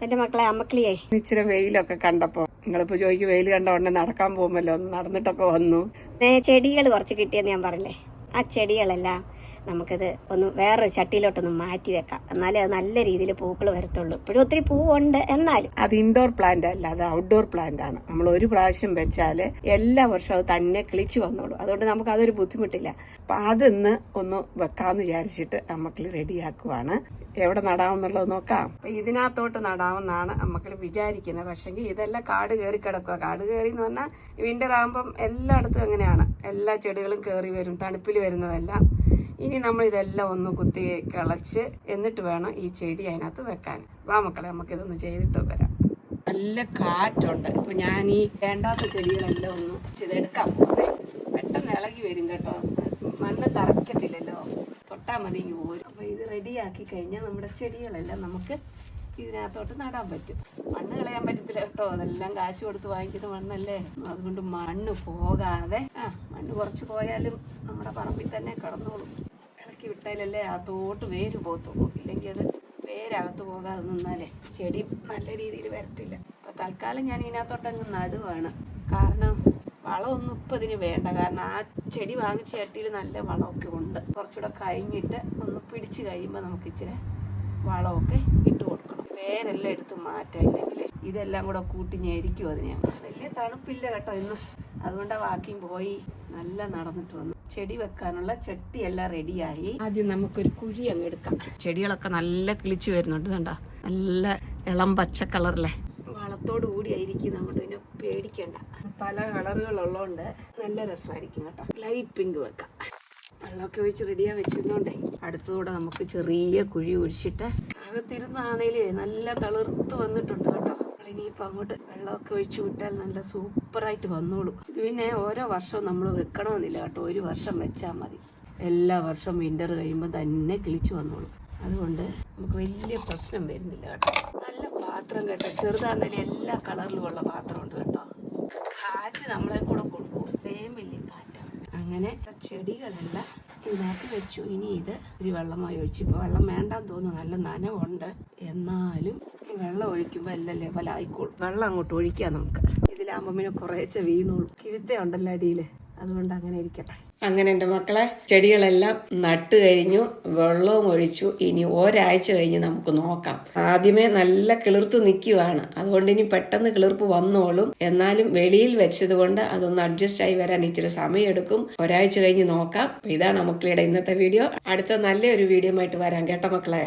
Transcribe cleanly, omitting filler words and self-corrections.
എന്റെ മക്കളെ അമ്മക്കളിയേ ഇച്ചിരി വെയിലൊക്കെ കണ്ടപ്പോ നിങ്ങളിപ്പോ ചോദിക്കും വെയിൽ കണ്ട ഉടനെ നടക്കാൻ പോകുമല്ലോ, ഒന്ന് നടന്നിട്ടൊക്കെ വന്നു. ചെടികൾ കുറച്ച് കിട്ടിയെന്ന് ഞാൻ പറഞ്ഞില്ലേ, ആ ചെടികളെല്ലാം നമുക്കത് ഒന്ന് വേറൊരു ചട്ടിയിലോട്ടൊന്ന് മാറ്റി വെക്കാം. എന്നാലേ അത് നല്ല രീതിയിൽ പൂക്കൾ വരത്തുള്ളൂ. ഇപ്പോഴും ഒത്തിരി പൂവുണ്ട്, എന്നാലും അത് ഇൻഡോർ പ്ലാന്റ് അല്ല, അത് ഔട്ട്ഡോർ പ്ലാന്റ് ആണ്. നമ്മൾ ഒരു പ്രാവശ്യം വെച്ചാല് എല്ലാ വർഷവും അത് തന്നെ കിളിച്ചു വന്നോളൂ. അതുകൊണ്ട് നമുക്ക് അതൊരു ബുദ്ധിമുട്ടില്ല. അപ്പൊ അതൊന്ന് ഒന്ന് വെക്കാന്ന് വിചാരിച്ചിട്ട് അമ്മക്കള് റെഡിയാക്കുവാണ്. എവിടെ നടാമെന്നുള്ളത് നോക്കാം. അപ്പൊ ഇതിനകത്തോട്ട് നടാമെന്നാണ് അമ്മക്കള് വിചാരിക്കുന്നത്. പക്ഷെങ്കിൽ ഇതെല്ലാം കാട് കയറി കിടക്കുക. കാട് കയറി എന്ന് പറഞ്ഞാൽ വിന്റർ ആകുമ്പം എല്ലായിടത്തും അങ്ങനെയാണ്, എല്ലാ ചെടികളും കയറി വരും, തണുപ്പിൽ വരുന്നതെല്ലാം. ഇനി നമ്മൾ ഇതെല്ലാം ഒന്ന് കുത്തി കിളച്ച് എന്നിട്ട് വേണം ഈ ചെടി അതിനകത്ത് വെക്കാൻ. വാ മക്കളെ, നമുക്കിതൊന്ന് ചെയ്തിട്ട് വരാം. നല്ല കാറ്റുണ്ട്. ഇപ്പൊ ഞാൻ ഈ വേണ്ടാത്ത ചെടികളെല്ലാം ഒന്ന് ചെയ്തെടുക്കാം. പെട്ടെന്ന് ഇളകി വരും കേട്ടോ, മണ്ണ് തറയ്ക്കത്തില്ലല്ലോ, തൊട്ടാൽ മതി പോരും. അപ്പൊ ഇത് റെഡിയാക്കി കഴിഞ്ഞാൽ നമ്മുടെ ചെടികളെല്ലാം നമുക്ക് ഇതിനകത്തോട്ട് നടാൻ പറ്റും. മണ്ണ് കളയാൻ പറ്റത്തില്ല കേട്ടോ, അതെല്ലാം കാശ് കൊടുത്ത് വാങ്ങിക്കുന്ന മണ്ണല്ലേ. അതുകൊണ്ട് മണ്ണ് പോകാതെ, മണ്ണ് കുറച്ച് പോയാലും നമ്മുടെ പറമ്പിൽ തന്നെ കിടന്നോളും. ഇളക്കി വിട്ടാലല്ലേ അകത്തോട്ട് വേര് പോകത്തുള്ളൂ. ഇല്ലെങ്കിൽ അത് വേരകത്ത് പോകാതെ നിന്നാലേ ചെടി നല്ല രീതിയിൽ വരത്തില്ല. അപ്പൊ തൽക്കാലം ഞാൻ ഇതിനകത്തോട്ടങ്ങ് നടുവാണ്. കാരണം വളമൊന്നും ഇപ്പം ഇതിന് വേണ്ട. കാരണം ആ ചെടി വാങ്ങിച്ച ചട്ടിയിൽ നല്ല വളമൊക്കെ ഉണ്ട്. കുറച്ചുകൂടെ കഴിഞ്ഞിട്ട് ഒന്ന് പിടിച്ച് കഴിയുമ്പോൾ നമുക്ക് ഇച്ചിരി വളമൊക്കെ ഇട്ട് കൊടുക്കണം. വേരെല്ലാം എടുത്ത് മാറ്റാം, ഇല്ലെങ്കിൽ ഇതെല്ലാം കൂടെ കൂട്ടി ഞെരിക്കും അതിനെ. വലിയ തണുപ്പില്ല കേട്ടോ ഇന്ന്, അതുകൊണ്ട് വാക്കിങ് പോയി നല്ല നടന്നിട്ട് വന്നു. ചെടി വെക്കാനുള്ള ചട്ടിയെല്ലാം റെഡിയായി. ആദ്യം നമുക്കൊരു കുഴി അങ്ങ് എടുക്കാം. ചെടികളൊക്കെ നല്ല കിളിച്ചു വരുന്നുണ്ട് കണ്ടോ, നല്ല ഇളം പച്ച കളറിലെ വളത്തോട് കൂടിയായിരിക്കും. നമ്മുടെ പിന്നെ പേടിക്കണ്ട, പല കളറുകളുള്ളതുകൊണ്ട് നല്ല രസമായിരിക്കും കേട്ടോ. ലൈറ്റ് പിങ്ക് വെക്കാം. വെള്ളമൊക്കെ ഒഴിച്ച് റെഡിയാ വെച്ചിരുന്നോണ്ടേ അടുത്തൂടെ നമുക്ക് ചെറിയ കുഴി ഒഴിച്ചിട്ട് അകത്തിരുന്നാണേലേ നല്ല തളിർത്ത് വന്നിട്ടുണ്ട് കേട്ടോ. ഇനിയിപ്പോൾ അങ്ങോട്ട് വെള്ളമൊക്കെ ഒഴിച്ചു വിട്ടാൽ നല്ല സൂപ്പറായിട്ട് വന്നോളൂ. ഇത് പിന്നെ ഓരോ വർഷവും നമ്മൾ വെക്കണമെന്നില്ല കേട്ടോ, ഒരു വർഷം വെച്ചാൽ മതി. എല്ലാ വർഷവും വിന്റർ കഴിയുമ്പോൾ തന്നെ കിളിച്ചു വന്നോളൂ. അതുകൊണ്ട് നമുക്ക് വലിയ പ്രശ്നം വരുന്നില്ല കേട്ടോ. നല്ല പാത്രം കേട്ടോ, ചെറുതാന്നേലും എല്ലാ കളറിലും ഉള്ള പാത്രമുണ്ട് കേട്ടോ. കാറ്റ് നമ്മളെ കൂടെ കൊണ്ടുപോകും, ഇത്രയും വലിയ കാറ്റാണ്. അങ്ങനെ ചെടികളെല്ലാം ഇതിനകത്ത് വെച്ചു. ഇനി ഇത് ഇത്തിരി വെള്ളമായി ഒഴിച്ചു. ഇപ്പോൾ വെള്ളം വേണ്ടാന്ന് തോന്നുന്നു, നല്ല നനവുണ്ട്. എന്നാലും വെള്ളം ഒഴിക്കുമ്പോൾ എല്ലാം ലെവലായിക്കോളും. വെള്ളം അങ്ങോട്ട് ഒഴിക്കാം നമുക്ക്. ഇതിലാകുമ്പോൾ പിന്നെ കുറേശ്ശെ വീണോളൂ. കിഴുത്ത ഉണ്ടല്ലോ അടിയിൽ, അതുകൊണ്ട് അങ്ങനെ ഇരിക്കട്ടെ. അങ്ങനെ എൻ്റെ മക്കളെ ചെടികളെല്ലാം നട്ട് കഴിഞ്ഞു, വെള്ളവും ഒഴിച്ചു. ഇനി ഒരാഴ്ച കഴിഞ്ഞ് നമുക്ക് നോക്കാം. ആദ്യമേ നല്ല കിളിർത്ത് നിൽക്കുവാണ്, അതുകൊണ്ട് ഇനി പെട്ടെന്ന് കിളിർപ്പ് വന്നോളും. എന്നാലും വെളിയിൽ വെച്ചത് കൊണ്ട് അതൊന്ന് അഡ്ജസ്റ്റ് ആയി വരാൻ ഇച്ചിരി സമയമെടുക്കും. ഒരാഴ്ച കഴിഞ്ഞ് നോക്കാം. ഇതാണ് മക്കളുടെ ഇന്നത്തെ വീഡിയോ. അടുത്ത നല്ലൊരു വീഡിയോ ആയിട്ട് വരാം കേട്ടോ മക്കളെ.